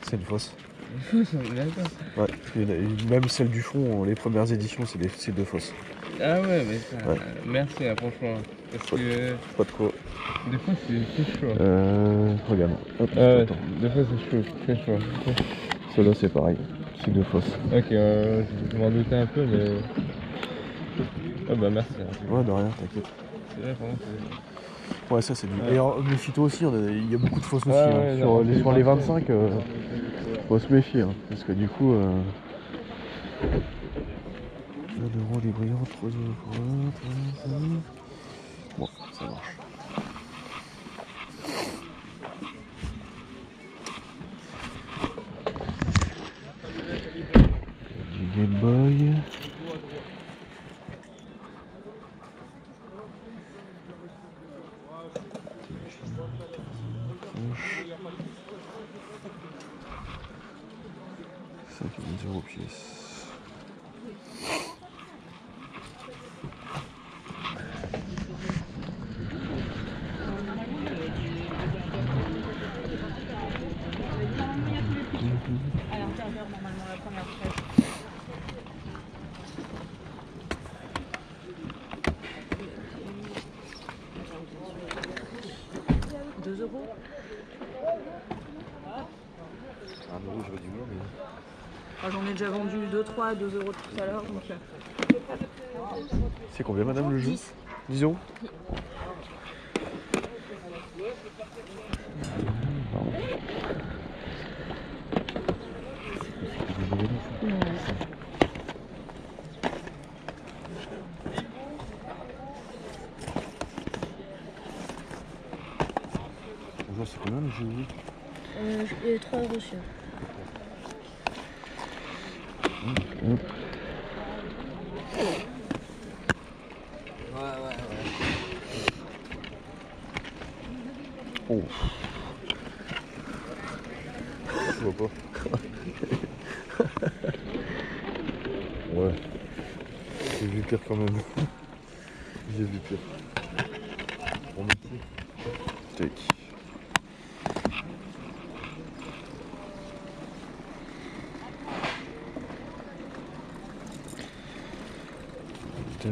C'est une fausse. D'accord. Ouais, même celle du fond, les premières éditions, c'est deux fausses. Ah ouais, mais ça, Ouais. merci hein, franchement. Parce que Pas de quoi. des fois c'est chaud. Regarde. Hop, Ah ouais, attends. des fois c'est chaud, très chaud. Celle-là, c'est pareil. C'est deux fausses. Ok, je m'en doutais un peu, mais. Ouais, bah merci. Hein. Ouais, de rien, t'inquiète. C'est vrai, vraiment, c'est. Ouais, ça, c'est du. Ouais. Et alors, méfie-toi aussi, il y a beaucoup de fausses aussi. Ouais, Hein. ouais, Sur, non, sur les 25, faut se méfier. Hein, parce que du coup. 1 € les brillants, 3 € pour 1, 3, 5. Bon, ça marche. Du Game Boy. Ça qui est 0 pièce. À l'intérieur, normalement, la première fraise. 2 €. 1 €, j'aurais dit non, mais. Ah, j'en ai déjà vendu 2-3 à 2 € tout à l'heure. Donc... C'est combien, madame, le jeu? 10. 10 €. Bonjour, c'est combien le jeu? 3 € sur. Oh. Je vois pas. Ouais. J'ai vu pire quand même. J'ai vu pire. Bon métier. Tac. Tac.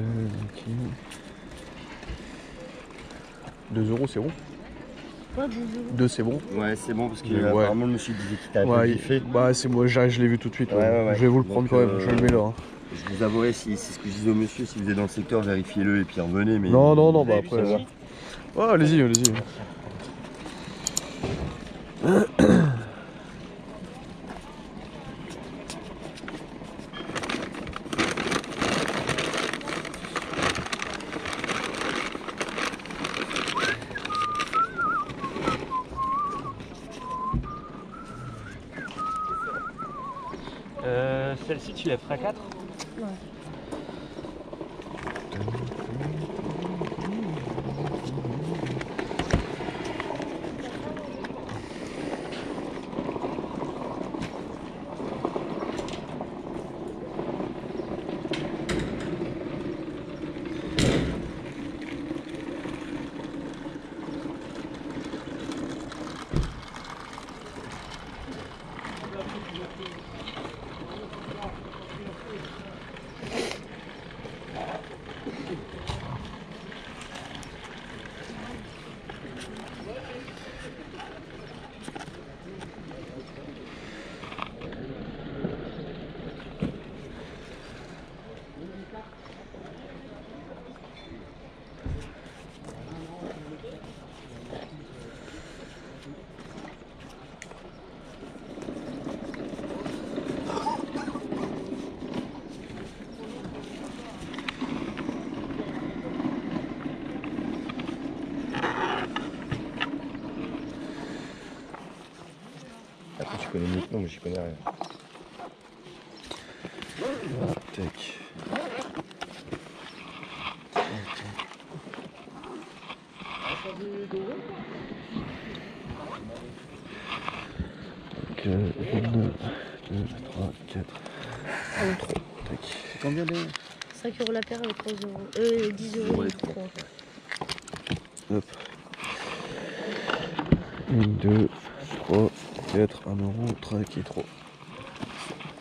2 € c'est bon? Quoi, 2 €? 2 c'est bon? Ouais, c'est bon parce que Ouais. apparemment le monsieur disait qu'il t'a un peu Ouais, biffé. bah c'est moi, je l'ai vu tout de suite. Ouais. Je vais vous le prendre Donc, quand même, je le mets là. Hein. Je vous avouerai, si c'est ce que je disais au monsieur, si vous êtes dans le secteur, vérifiez-le et puis revenez. Mais Non, bah vous avez après. vu ça, Ouais, allez-y. Celle-ci, tu la feras 4? Ouais. Après, tu connais mieux que nous, mais j'y connais rien. Tac. Donc, 1, 2, 3, 4. 3. Tac. C'est combien les 5 € la paire avec 3 €. 10 € Ouais, les trois. 3. Hop. 1, 2, 3, 4, 1 euro, traqué 3.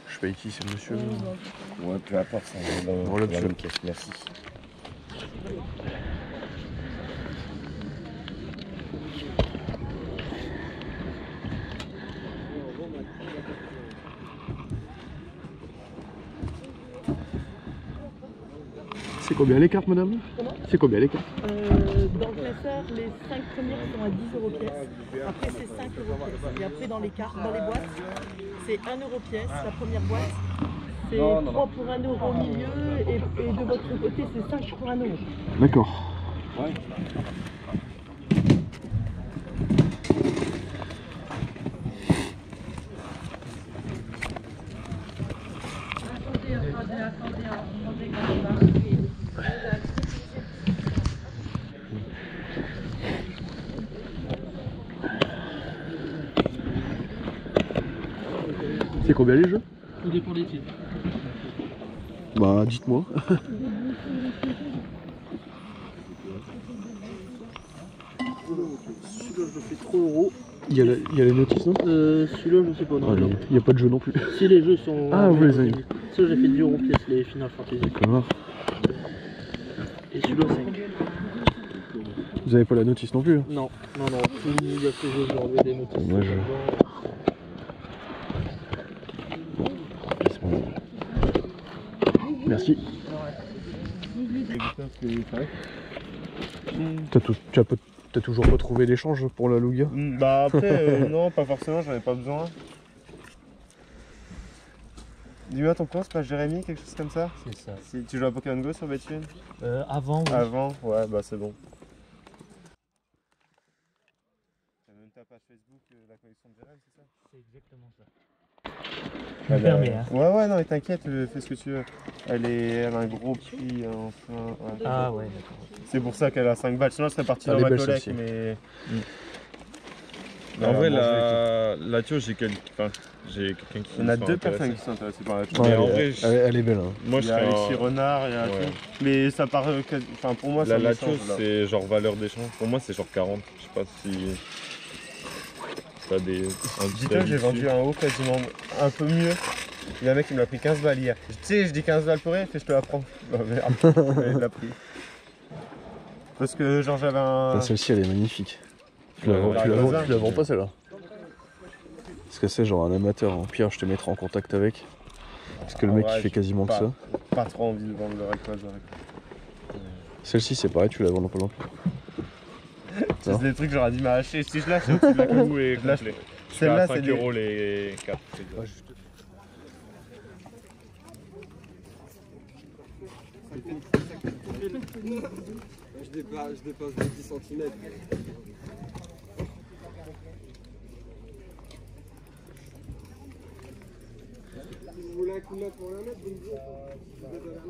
Je paye qui, c'est monsieur? Ouais, peu importe, ça va dans Voilà, la monsieur. même caisse, merci. C'est combien les cartes, madame? C'est combien les cartes? Dans le classeur, les 5 premières sont à 10 euros pièce. Après, c'est 5 euros pièce. Et après, dans les cartes, dans les boîtes, c'est 1 euro pièce. La première boîte, c'est 3 pour 1 euro au milieu. Et de votre côté, c'est 5 pour 1 euro. D'accord. C'est combien les jeux? Tout dépend des titres. Bah dites-moi. Celui-là, je fais 3 euros. Il y a les notices, non? Celui-là, je sais pas. Non, non. Il n'y a pas de jeu non plus. Si les jeux sont. Ah, vous les avez. Ça, j'ai fait 10 euros pièce, les Final Fantasy. D'accord. Et celui-là, 5. Vous avez pas la notice non plus, hein? Non, non, non. Il y a que j'ai enlevé des notices. Dommage. Merci. T'as toujours pas trouvé d'échange pour la Lugia? Bah après, non, pas forcément, j'en ai pas besoin. Dis-moi ton compte, c'est pas Jérémy, quelque chose comme ça? C'est ça. Si tu joues à Pokémon Go sur Betune? Avant, oui. Avant? Ouais, bah c'est bon. T'as même ta page Facebook, la collection de Jérémy, c'est ça? C'est exactement ça. Je me permets, hein. Ouais, non, mais t'inquiète, fais ce que tu veux. Elle a un gros prix, enfin. Ouais. Ah ouais, d'accord. C'est pour ça qu'elle a 5 balles, sinon elle serait partie Elle dans est ma belle, collecte, celle-ci. mais. En vrai, bon, la Tio, j'ai quelqu'un qui. on a sont 2 personnes intéressés. qui sont intéressées par la Ouais, Mais en elle, vrai, elle est belle, hein. Moi, Il je y a serais Alexis en- Renard, il y a Ouais. tout. Mais ça part. Enfin, pour moi, La ça Tio, c'est genre valeur d'échange. Pour moi, c'est genre 40. Je sais pas si. T'as des. Dis-toi que j'ai vendu un haut quasiment un peu mieux. Il y a un mec qui me l'a pris 15 balles hier. Tu sais, je dis 15 balles pour rien, je te la prends. Bah merde, il l'a pris. Parce que genre j'avais un. Celle-ci, elle est magnifique. Tu la Ouais, vends, ouais, tu la ouais, vends- ouais. tu la vends pas celle-là? Parce que c'est genre un amateur. En pire, je te mettrai en contact avec. Parce que le mec, Ouais, il fait j'ai quasiment que pas- ça. Pas trop envie de vendre le Rayquaza. Celle-ci, c'est pareil, tu la vends pas non plus. C'est des trucs que j'aurais dû m'arracher. Si je lâche au-dessus de la Tout est Là, complet. Celle-là, à c'est 5 des. euros les 4. Je dépasse de 10 cm. Vous voulez un coup de main pour la mettre, vous me dites, je vais la mettre.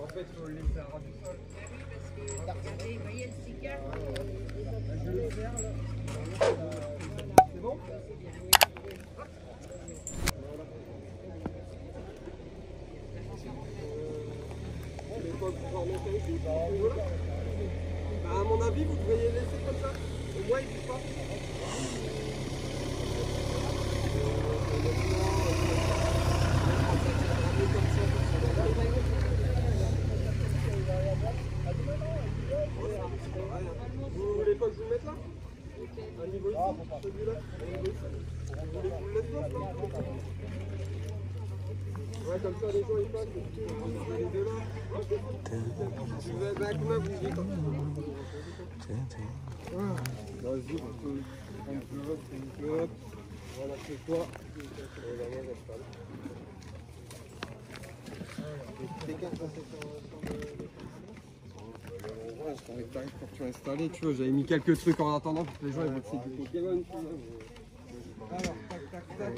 En fait, il faut le laisser à ras du sol. Je vais le faire là. C'est bon? On va pouvoir remettre avec lui. Voilà. Bah, à mon avis, vous devriez laisser comme ça. Au moins, il ne bouge pas. Vous voulez pas que je vous le mette là? Un niveau ici, celui-là? Un niveau ici. Vous voulez que je vous le laisse là? Ouais, comme ça les gens ils passent, vous avez les deux là. Vous avez un combien vous me dites? Vas-y, on peut prendre une clope. Voilà, c'est toi. Et là, moi, j'installe. Ouais, je t'en ai tarif pour tout installer, tu vois, j'avais mis quelques trucs en attendant pour que les gens ils voient que c'est du Pokémon, tu vois. Alors, tac, tac, tac.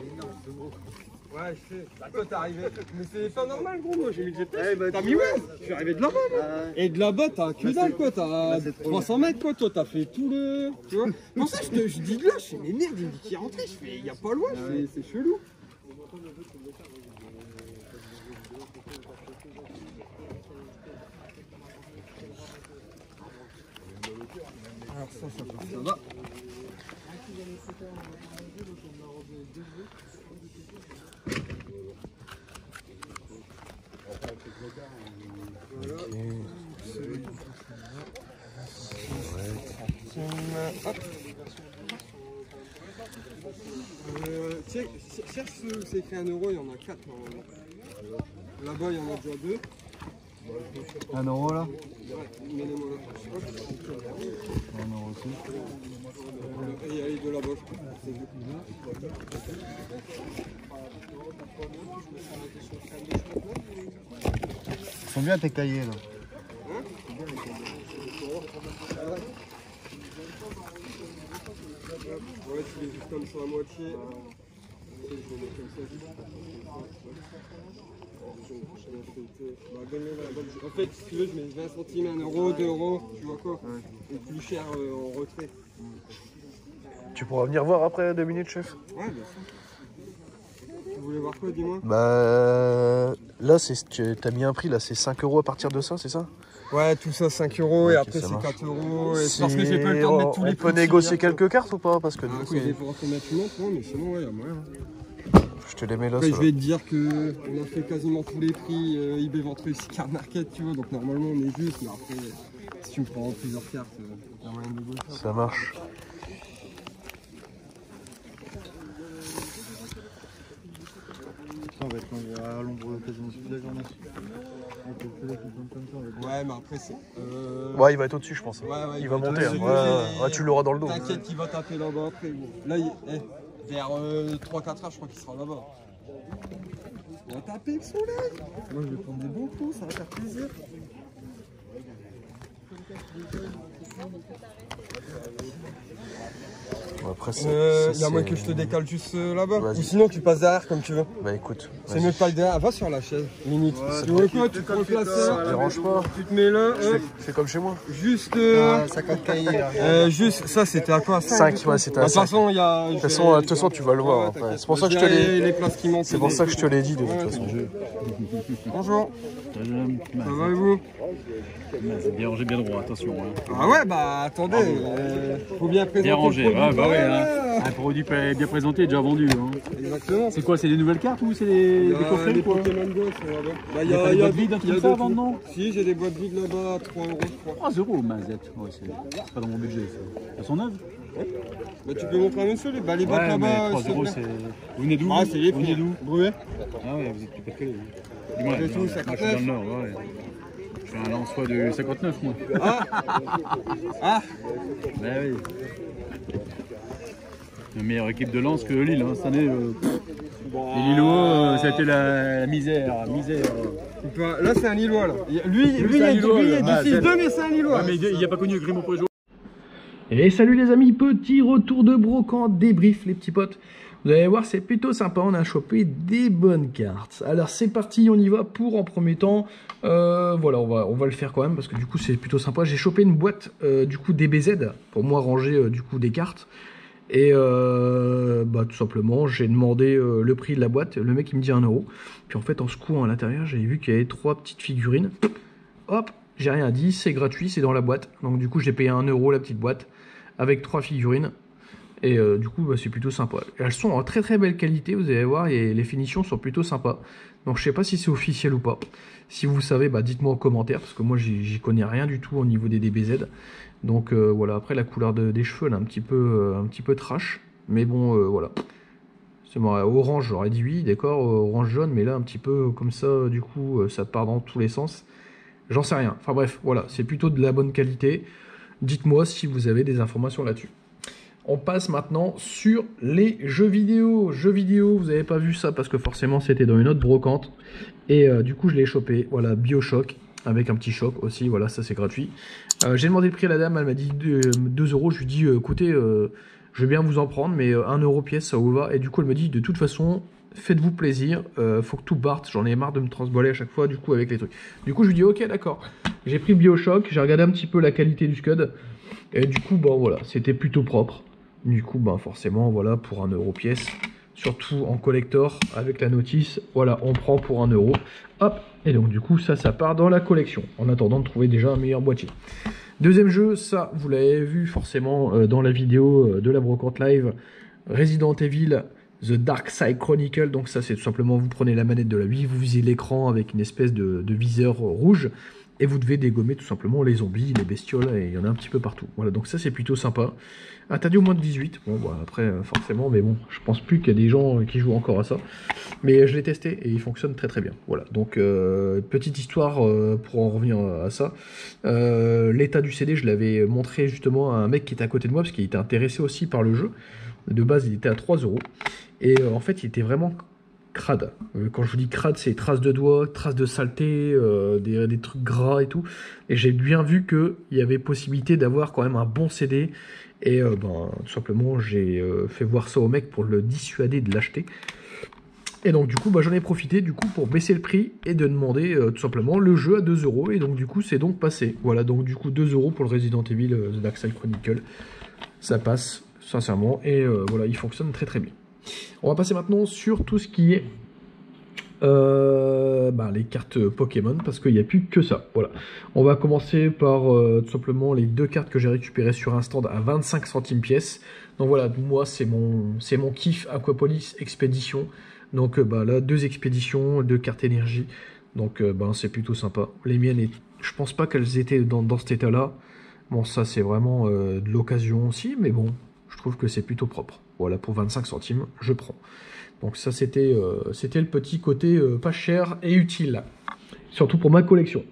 Ouais, je sais. Bah, toi, t'es arrivé. Mais c'est pas normal, gros. Moi, j'ai mis le GPS. T'as mis ouais. Je suis arrivé de là-bas, moi. Et de là-bas, t'as que dalle, quoi. T'as 300 mètres, quoi. Toi, t'as fait tout le. Tu vois. Pour ça, je dis de là. Je fais, mais merde, il me dit qu'il est rentré. Je fais, y a pas loin. C'est chelou. Alors, ça va. Cherche ceux où c'est écrit 1 euro, il y en a 4 normalement. Là-bas, il y en a déjà 2. 1 euro là? Ouais, mets-les-moi là. 1 euro aussi. Et il y a les deux là-bas, je crois. Ils sont bien tes cahiers là. Ouais, tu les juste comme ça à moitié. Je les mets comme ça juste. En fait, si tu veux, je mets 20 centimes, 1 euro, 2 euros, tu vois quoi. Et plus cher en retrait. Tu pourras venir voir après 2 minutes, chef? Ouais, bien sûr. Tu voulais voir quoi, dis-moi? Bah là, t'as mis un prix, là c'est 5 euros à partir de ça, c'est ça? Ouais, tout ça 5 euros et Ok, après ça c'est marche. 4 euros. Et parce que j'ai pas le temps de mettre tous les prix. On peut négocier quelques cartes ou pas? Parce que du coup, il faut te mettre une autre, mais sinon, ouais, il y a moyen. je te les mets là. Après, je vais te dire qu'on a fait quasiment tous les prix eBay Vente Réussie Card Market, tu vois, donc normalement on est juste, mais après, si tu me prends plusieurs cartes, il y a moyen de négocier. Ça marche. On va être à l'ombre quasiment toute la journée. Ouais, mais après c'est. Ouais, il va être au-dessus, je pense. Ouais, il va monter. au-dessus. Ouais, tu l'auras dans le dos. T'inquiète, il va taper là-bas après. Gros. Là, vers 3-4 heures, je crois qu'il sera là-bas. Il va taper le soleil. Moi, je vais prendre des bons coups, ça va faire plaisir. Après, il y a moins que je te décale juste là-bas. Ou sinon, tu passes derrière comme tu veux. Bah écoute. C'est mieux de pas le derrière. Va sur la chaise. Minute. Tu vois quoi? Tu te replaces Ça me dérange pas. Tu te mets là. Fais comme chez moi. Juste. 50 cahiers là. Juste, ça c'était à quoi? 5, ouais, c'était à 5. De toute façon, tu vas le voir après. C'est pour ça que je te l'ai. Les places qui manquent. C'est pour ça que je te l'ai dit de toute façon. Bonjour. Ça va et vous? C'est bien rangé, bien droit, attention. Hein. Ah ouais, bah attendez, faut bien présenter. Bien rangé, le produit. bah ouais. Hein. Un produit bien présenté, déjà vendu. Hein. Exactement. C'est quoi, c'est des nouvelles cartes ou c'est des coffrets des quoi? Pokémon Go sont là-bas. Bah, Il y a des boîtes vides, un truc comme ça avant, non? Si, j'ai des boîtes vides là-bas à 3 euros, je crois. 3 euros, mazette. Ouais, c'est pas dans mon budget ça. Elles sont neuves? Bah tu peux montrer à monsieur, les boîtes Ouais, là-bas. 3 euros, c'est. Vous venez d'où? Ah, c'est les Vous venez d'où? Bruet. Ah ouais, vous êtes plus calé. Dis-moi, C'est tout, moi je suis dans le nord, ouais. Je fais un lance-foi de 59 moi. Ah Bah oui. Une meilleure équipe de lance que Lille, hein, cette année. Les Lillois, ça a été la misère. Là c'est un Lillois là. Lui il c'est un est Lillois, du là. 6-2 mais c'est un Lillois. Ouais, mais il n'y a pas connu Grimaud pour les joueurs. Et salut les amis, petit retour de brocante, débrief les petits potes. Vous allez voir, c'est plutôt sympa, on a chopé des bonnes cartes. Alors c'est parti, on y va pour en premier temps. Voilà, on va le faire quand même parce que du coup c'est plutôt sympa. J'ai chopé une boîte du coup DBZ pour moi ranger du coup des cartes. Et bah tout simplement j'ai demandé le prix de la boîte, le mec il me dit 1 euro. Puis en fait en secouant à l'intérieur j'ai vu qu'il y avait 3 petites figurines. Hop, j'ai rien dit, c'est gratuit, c'est dans la boîte. Donc du coup j'ai payé 1 euro la petite boîte avec 3 figurines. Et du coup bah, c'est plutôt sympa. Elles sont en très très belle qualité, vous allez voir, et les finitions sont plutôt sympas. Donc je sais pas si c'est officiel ou pas. Si vous savez, bah, dites-moi en commentaire, parce que moi j'y connais rien du tout au niveau des DBZ. Donc voilà, après la couleur des cheveux, là, un petit peu trash. Mais bon, voilà. C'est bon, orange, j'aurais dit oui, d'accord, orange jaune, mais là un petit peu comme ça, du coup, ça part dans tous les sens. J'en sais rien. Enfin bref, voilà, c'est plutôt de la bonne qualité. Dites-moi si vous avez des informations là-dessus. On passe maintenant sur les jeux vidéo. Jeux vidéo, vous n'avez pas vu ça parce que forcément c'était dans une autre brocante. Et du coup je l'ai chopé. Voilà, BioShock avec un petit choc aussi. Voilà, ça c'est gratuit. J'ai demandé le prix à la dame, elle m'a dit 2 euros. Je lui dis écoutez, je vais bien vous en prendre, mais 1 euro pièce ça vous va. Et du coup elle me dit de toute façon, faites-vous plaisir, faut que tout parte. J'en ai marre de me transboler à chaque fois du coup avec les trucs. Du coup je lui dis ok d'accord. J'ai pris BioShock, j'ai regardé un petit peu la qualité du Scud. Et du coup bon voilà, c'était plutôt propre. Du coup, bah forcément, voilà, pour 1 euro pièce, surtout en collector, avec la notice, voilà, on prend pour 1 €. Hop, et donc du coup, ça part dans la collection, en attendant de trouver déjà un meilleur boîtier. Deuxième jeu, ça, vous l'avez vu forcément dans la vidéo de la brocante live, Resident Evil The Dark Side Chronicle. Donc ça, c'est tout simplement, vous prenez la manette de la Wii, vous visez l'écran avec une espèce de viseur rouge, et vous devez dégommer tout simplement les zombies, les bestioles, et il y en a un petit peu partout. Voilà, donc ça, c'est plutôt sympa. Interdit au moins de 18. Bon, bah, après, forcément, mais bon, je pense plus qu'il y a des gens qui jouent encore à ça. Mais je l'ai testé et il fonctionne très très bien. Voilà, donc petite histoire pour en revenir à ça. L'état du CD, je l'avais montré justement à un mec qui était à côté de moi, parce qu'il était intéressé aussi par le jeu. De base, il était à 3 €. Et en fait, il était vraiment crade. Quand je vous dis crade, c'est traces de doigts, traces de saleté, des trucs gras et tout. Et j'ai bien vu qu'il y avait possibilité d'avoir quand même un bon CD. Et tout simplement, j'ai fait voir ça au mec pour le dissuader de l'acheter. Et donc du coup, j'en ai profité pour baisser le prix et de demander tout simplement le jeu à 2 €. Et donc du coup, c'est donc passé. Voilà, donc du coup 2 € pour le Resident Evil The Dark Side Chronicle. Ça passe, sincèrement. Et voilà, il fonctionne très très bien. On va passer maintenant sur tout ce qui est les cartes Pokémon, parce qu'il n'y a plus que ça. Voilà. On va commencer par tout simplement les 2 cartes que j'ai récupérées sur un stand à 25 centimes pièce. Donc voilà, moi c'est mon kiff Aquapolis Expédition. Donc là, 2 expéditions, 2 cartes énergie. Donc c'est plutôt sympa. Les miennes, je pense pas qu'elles étaient dans cet état-là. Bon, ça c'est vraiment de l'occasion aussi, mais bon, je trouve que c'est plutôt propre. Voilà, pour 25 centimes, je prends. Donc ça, c'était le petit côté pas cher et utile. Surtout pour ma collection.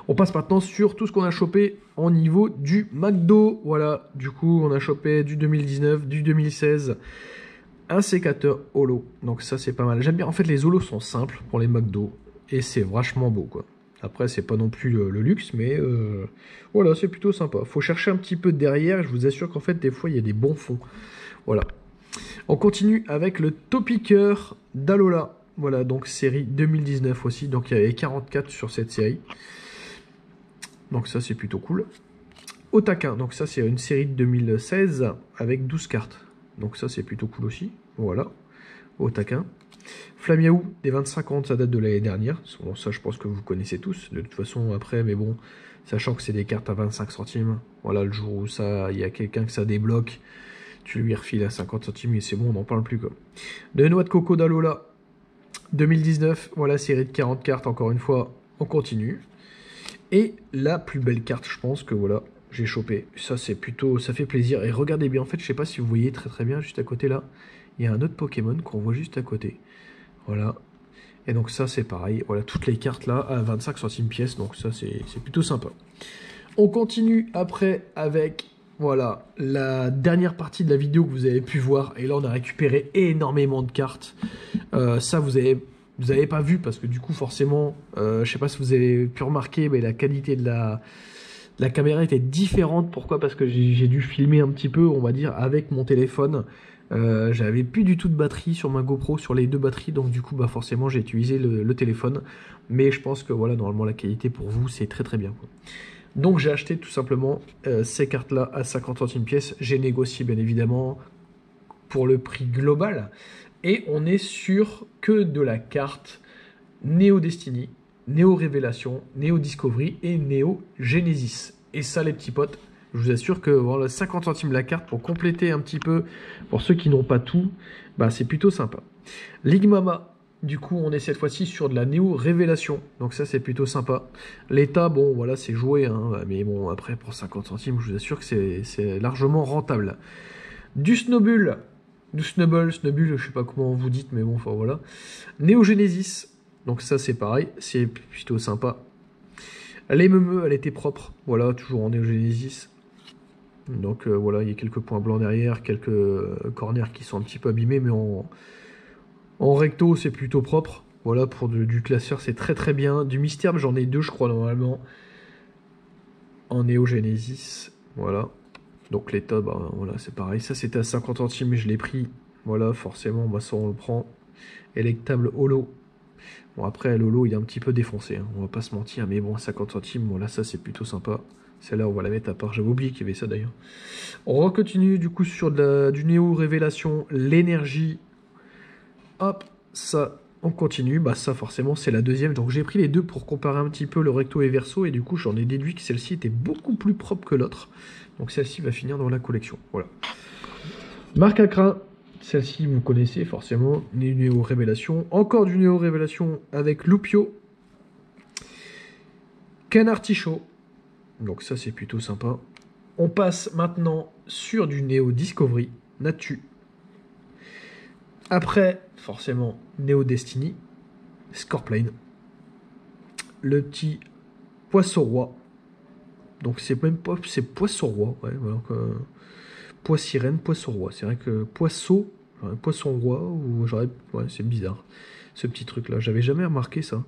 On passe maintenant sur tout ce qu'on a chopé au niveau du McDo. Voilà, du coup, on a chopé du 2019, du 2016, un sécateur holo. Donc ça, c'est pas mal. J'aime bien. En fait, les holos sont simples pour les McDo. Et c'est vachement beau, quoi. Après, c'est pas non plus le luxe, mais voilà, c'est plutôt sympa. Faut chercher un petit peu derrière. Je vous assure qu'en fait, des fois, il y a des bons fonds. Voilà. On continue avec le Topiqueur d'Alola. Voilà, donc série 2019 aussi. Donc il y avait 44 sur cette série. Donc ça, c'est plutôt cool. Au taquin, donc ça, c'est une série de 2016 avec 12 cartes. Donc ça, c'est plutôt cool aussi. Voilà, au taquin. Flamiaou, des 25 ans, ça date de l'année dernière. Bon, ça, je pense que vous connaissez tous. De toute façon, après, mais bon, sachant que c'est des cartes à 25 centimes. Voilà, le jour où il y a quelqu'un que ça débloque, tu lui refiles à 50 centimes et c'est bon, on n'en parle plus, quoi. De noix de coco d'Alola, 2019. Voilà, série de 40 cartes, encore une fois, on continue. Et la plus belle carte, je pense que voilà, j'ai chopé. Ça, c'est plutôt, ça fait plaisir. Et regardez bien, en fait, je sais pas si vous voyez très très bien, juste à côté là, il y a un autre Pokémon qu'on voit juste à côté. Voilà. Et donc ça, c'est pareil. Voilà, toutes les cartes là à 25 centimes pièce. Donc ça, c'est plutôt sympa. On continue après avec, voilà, la dernière partie de la vidéo que vous avez pu voir. Et là, on a récupéré énormément de cartes. Ça, vous avez pas vu parce que du coup, forcément, je sais pas si vous avez pu remarquer, mais la qualité de la caméra était différente. Pourquoi? Parce que j'ai dû filmer un petit peu, on va dire, avec mon téléphone. J'avais plus du tout de batterie sur ma GoPro, sur les 2 batteries, donc du coup forcément j'ai utilisé le téléphone, mais je pense que voilà, normalement la qualité pour vous c'est très très bien, quoi. Donc j'ai acheté tout simplement ces cartes là à 50 centimes pièce. J'ai négocié bien évidemment pour le prix global, et on est sur que de la carte Neo Destiny, Neo Révélation, Neo Discovery et Neo Genesis. Et ça, les petits potes, je vous assure que voilà, 50 centimes la carte pour compléter un petit peu, pour ceux qui n'ont pas tout, c'est plutôt sympa. Ligue Mama, du coup, on est cette fois-ci sur de la Néo Révélation. Donc ça, c'est plutôt sympa. L'état, bon, voilà, c'est joué, hein, mais bon, après, pour 50 centimes, je vous assure que c'est largement rentable. Du Snowball, Snubbull, je sais pas comment vous dites, mais bon, enfin voilà. Neo Genesis, donc ça, c'est pareil, c'est plutôt sympa. Les meumeux, elle était propre, voilà, toujours en Neo Genesis. Donc voilà, il y a quelques points blancs derrière, quelques corners qui sont un petit peu abîmés, mais en recto, c'est plutôt propre. Voilà, pour du classeur, c'est très très bien. Du mystère, j'en ai 2, je crois, normalement. En Neo Genesis, voilà. Donc l'état, voilà, c'est pareil. Ça, c'était à 50 centimes, mais je l'ai pris. Voilà, forcément, ça, on le prend. Électable holo. Bon, après, l'holo, il est un petit peu défoncé, hein, on va pas se mentir, mais bon, 50 centimes, voilà, ça, c'est plutôt sympa. Celle-là, on va la mettre à part. J'avais oublié qu'il y avait ça, d'ailleurs. On continue, du coup, sur du Néo Révélation, l'énergie. hop, ça, on continue. Bah ça, forcément, c'est la deuxième. Donc j'ai pris les deux pour comparer un petit peu le recto et verso. Et du coup, j'en ai déduit que celle-ci était beaucoup plus propre que l'autre. Donc celle-ci va finir dans la collection. Voilà. Marque à crin. Celle-ci, vous connaissez forcément. Néo Révélation. Encore du Néo Révélation avec Loupio. Canard Tichot. Donc ça, c'est plutôt sympa. On passe maintenant sur du Néo Discovery. Natu. Après, forcément, Néo Destiny, Scorplane, le petit Poisson Roi. Donc c'est même pas, c'est Poisson Roi, ouais, voilà. Poisson Sirène, Poisson Roi. C'est vrai que Poisson Roi, ou j'aurais, ouais, c'est bizarre, ce petit truc là. J'avais jamais remarqué ça.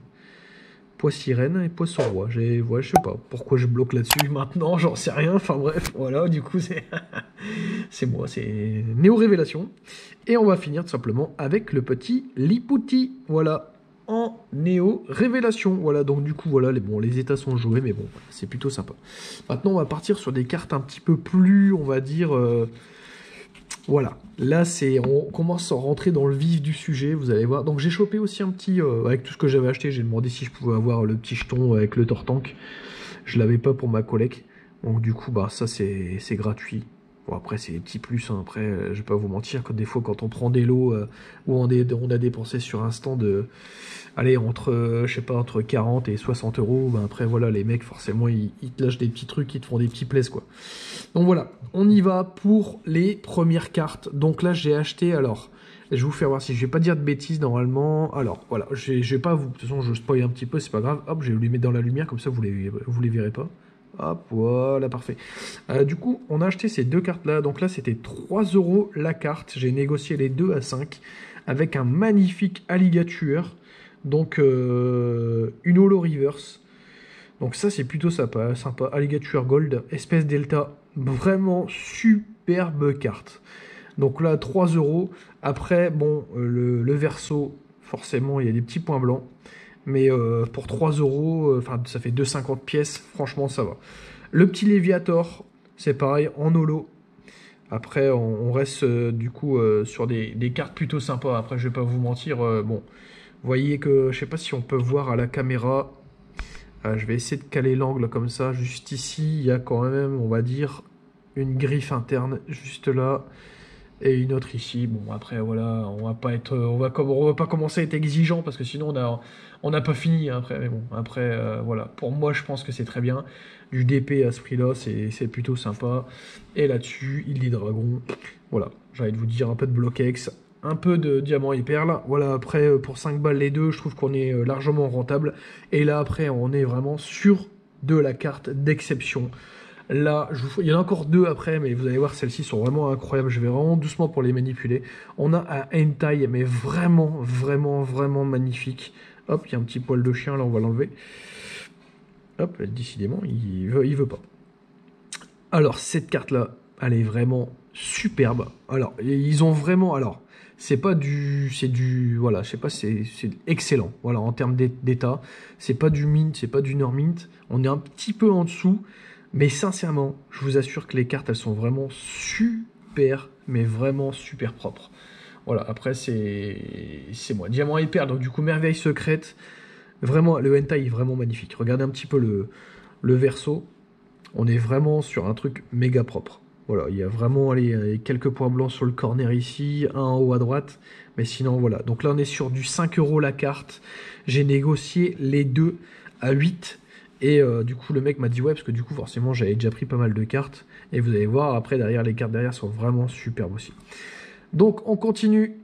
Poisson Sirène et Poisson Roi. Ouais, je sais pas pourquoi je bloque là-dessus maintenant, j'en sais rien. Enfin bref, voilà, du coup c'est c'est moi, c'est Néo Révélation. Et on va finir tout simplement avec le petit Lipouti, voilà, en Néo Révélation. Voilà, donc du coup voilà, les états sont joués, mais bon, voilà, c'est plutôt sympa. Maintenant on va partir sur des cartes un petit peu plus, on va dire, voilà, là on commence à rentrer dans le vif du sujet, vous allez voir. Donc j'ai chopé aussi un petit, avec tout ce que j'avais acheté, j'ai demandé si je pouvais avoir le petit jeton avec le Tortank. Je l'avais pas pour ma collègue, donc du coup bah ça c'est gratuit. Bon après c'est des petits plus, hein. Après je vais pas vous mentir, des fois quand on prend des lots où on a dépensé sur un stand allez entre je sais pas entre 40 et 60 euros, ben après voilà les mecs forcément ils te lâchent des petits trucs, ils te font des petits plaisirs quoi. Donc voilà, on y va pour les premières cartes. Donc là j'ai acheté, alors je vais vous faire voir si je vais pas dire de bêtises normalement. Alors voilà, je vais pas vous, de toute façon je spoil un petit peu, c'est pas grave. Hop, je vais les mettre dans la lumière comme ça vous les verrez pas. Hop, voilà, parfait. Du coup, on a acheté ces deux cartes-là. Donc là, c'était 3 € la carte. J'ai négocié les deux à 5 avec un magnifique alligator. Donc, une holo reverse. Donc ça, c'est plutôt sympa. Alligator Gold, espèce Delta. Vraiment superbe carte. Donc là, 3 €. Après, bon, le verso, forcément, il y a des petits points blancs. Mais pour 3 €, enfin ça fait 2,50 pièces, franchement ça va. Le petit Léviator, c'est pareil, en holo. Après on reste du coup sur des cartes plutôt sympas. Après je vais pas vous mentir, bon, vous voyez que, je sais pas si on peut voir à la caméra. Je vais essayer de caler l'angle comme ça, juste ici, il y a quand même, on va dire, une griffe interne, juste là. Et une autre ici. Bon après voilà, on va pas commencer à être exigeant parce que sinon on n'a pas fini après. Mais bon après voilà, pour moi je pense que c'est très bien. Du DP à ce prix là, c'est plutôt sympa. Et là-dessus il dit dragon. Voilà, j'ai envie de vous dire un peu de Bloquex, un peu de diamant et perles. Voilà, après pour 5 balles les deux, je trouve qu'on est largement rentable. Et là après on est vraiment sur de la carte d'exception. Là, il y en a encore deux après, mais vous allez voir, celles-ci sont vraiment incroyables. Je vais vraiment doucement pour les manipuler. On a un hentai, mais vraiment, vraiment, vraiment magnifique. Hop, il y a un petit poil de chien, là, on va l'enlever. Hop, décidément, il veut pas. Alors, cette carte-là, elle est vraiment superbe. Alors, ils ont vraiment... Alors, c'est pas du... C'est du... Voilà, je sais pas, c'est excellent. Voilà, en termes d'état. C'est pas du mint, c'est pas du nord mint. On est un petit peu en dessous. Mais sincèrement, je vous assure que les cartes, elles sont vraiment super, mais vraiment super propres. Voilà, après, c'est moi. Diamant et perle, donc du coup, merveille secrète. Vraiment, le hentai est vraiment magnifique. Regardez un petit peu le verso. On est vraiment sur un truc méga propre. Voilà, il y a vraiment quelques points blancs sur le corner ici, un en haut à droite. Mais sinon, voilà. Donc là, on est sur du 5 € la carte. J'ai négocié les deux à 8. Et du coup le mec m'a dit ouais, parce que du coup forcément j'avais déjà pris pas mal de cartes. Et vous allez voir après derrière, les cartes derrière sont vraiment superbes aussi. Donc on continue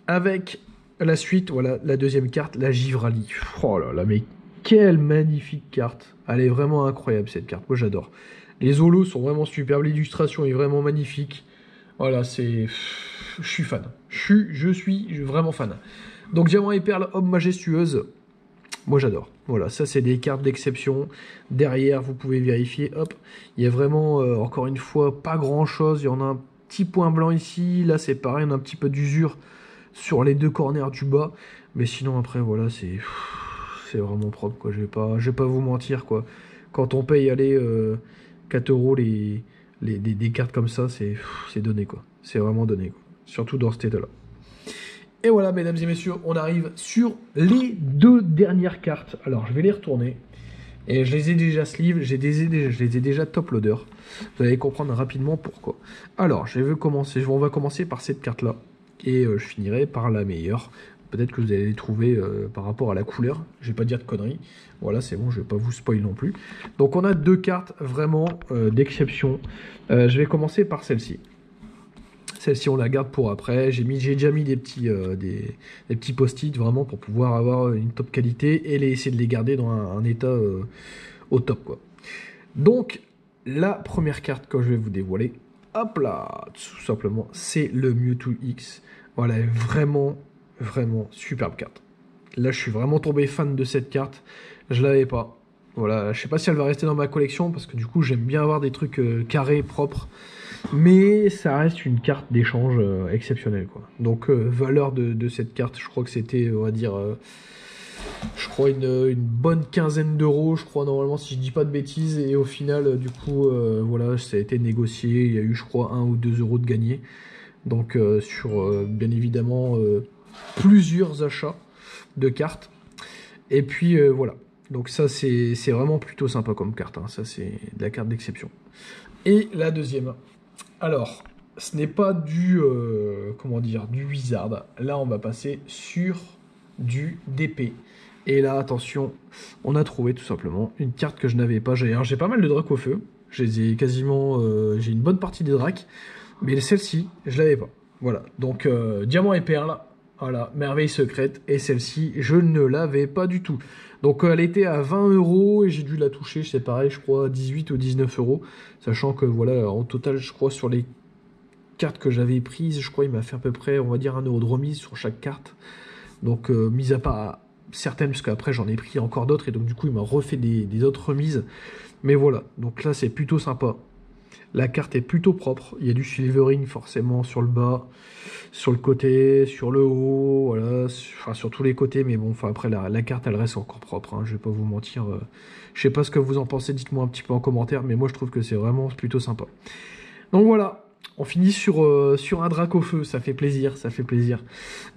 avec la suite. Voilà la deuxième carte, la Givrali. Oh là là, mais quelle magnifique carte. Elle est vraiment incroyable cette carte, moi j'adore. Les holos sont vraiment superbes, l'illustration est vraiment magnifique. Voilà, je suis fan. Je suis vraiment fan. Donc diamant et perle, homme majestueuse. Moi j'adore. Voilà, ça c'est des cartes d'exception. Derrière, vous pouvez vérifier. Hop, il y a vraiment, encore une fois, pas grand chose. Il y en a un petit point blanc ici. Là c'est pareil, on a un petit peu d'usure sur les deux corners du bas. Mais sinon après, voilà, c'est vraiment propre quoi. Je vais pas vous mentir quoi. Quand on paye 4 € des cartes comme ça, c'est donné quoi. C'est vraiment donné quoi. Surtout dans cet état là. Et voilà, mesdames et messieurs, on arrive sur les 2 dernières cartes. Alors, je vais les retourner. Et je les ai déjà sleeve, je les ai déjà top loader. Vous allez comprendre rapidement pourquoi. Alors, on va commencer par cette carte-là. Et je finirai par la meilleure. Peut-être que vous allez les trouver par rapport à la couleur. Je vais pas dire de conneries. Voilà, c'est bon, je vais pas vous spoil non plus. Donc, on a 2 cartes vraiment d'exception. Je vais commencer par celle-ci. Celle-ci, on la garde pour après. J'ai déjà mis des petits post-it vraiment pour pouvoir avoir une top qualité et essayer de les garder dans un état au top, quoi. Donc, la première carte que je vais vous dévoiler, hop là, tout simplement, c'est le Mewtwo X. Voilà, vraiment, vraiment superbe carte. Là, je suis vraiment tombé fan de cette carte. Je l'avais pas. Voilà, je sais pas si elle va rester dans ma collection parce que du coup, j'aime bien avoir des trucs carrés, propres. Mais ça reste une carte d'échange exceptionnelle, quoi. Donc valeur de cette carte, je crois que c'était, on va dire, je crois une bonne quinzaine d'euros, je crois normalement si je dis pas de bêtises. Et au final, du coup, voilà, ça a été négocié. Il y a eu, je crois, 1 ou 2 euros de gagné. Donc sur, bien évidemment, plusieurs achats de cartes. Et puis voilà. Donc ça, c'est vraiment plutôt sympa comme carte, hein. Ça, c'est de la carte d'exception. Et la deuxième. Alors, ce n'est pas du, comment dire, du Wizard. Là, on va passer sur du DP. Et là, attention, on a trouvé tout simplement une carte que je n'avais pas. J'ai pas mal de Dracs au feu. J'ai quasiment, j'ai une bonne partie des Dracs. Mais celle-ci, je l'avais pas. Voilà, donc Diamant et Perle, voilà, merveille secrète. Et celle-ci, je ne l'avais pas du tout. Donc elle était à 20 € et j'ai dû la toucher, c'est pareil, je crois 18 ou 19 €. Sachant que voilà, en total, je crois sur les cartes que j'avais prises, je crois il m'a fait à peu près, on va dire 1 € de remise sur chaque carte. Donc mis à part certaines, parce qu'après j'en ai pris encore d'autres et donc du coup il m'a refait des autres remises. Mais voilà, donc là c'est plutôt sympa. La carte est plutôt propre, il y a du silvering forcément sur le bas, sur le côté, sur le haut, voilà, enfin sur tous les côtés, mais bon, enfin après la carte elle reste encore propre, hein, je vais pas vous mentir, je sais pas ce que vous en pensez, dites-moi un petit peu en commentaire, mais moi je trouve que c'est vraiment plutôt sympa. Donc voilà, on finit sur un Drac au feu, ça fait plaisir, ça fait plaisir.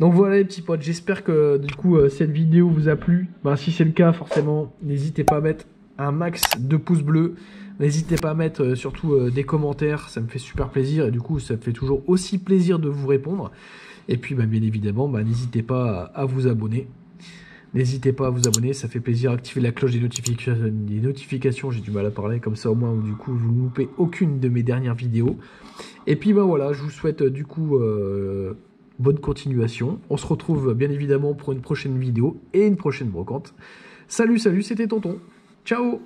Donc voilà les petits potes, j'espère que du coup cette vidéo vous a plu, ben, si c'est le cas forcément, n'hésitez pas à mettre un max de pouces bleus. N'hésitez pas à mettre surtout des commentaires, ça me fait super plaisir et du coup ça me fait toujours aussi plaisir de vous répondre. Et puis bah, bien évidemment, bah, n'hésitez pas à vous abonner. N'hésitez pas à vous abonner, ça fait plaisir. Activez la cloche des notifications, j'ai du mal à parler, comme ça au moins du coup vous ne loupez aucune de mes dernières vidéos. Et puis bah voilà, je vous souhaite du coup bonne continuation. On se retrouve bien évidemment pour une prochaine vidéo et une prochaine brocante. Salut, salut, c'était Tonton. Ciao!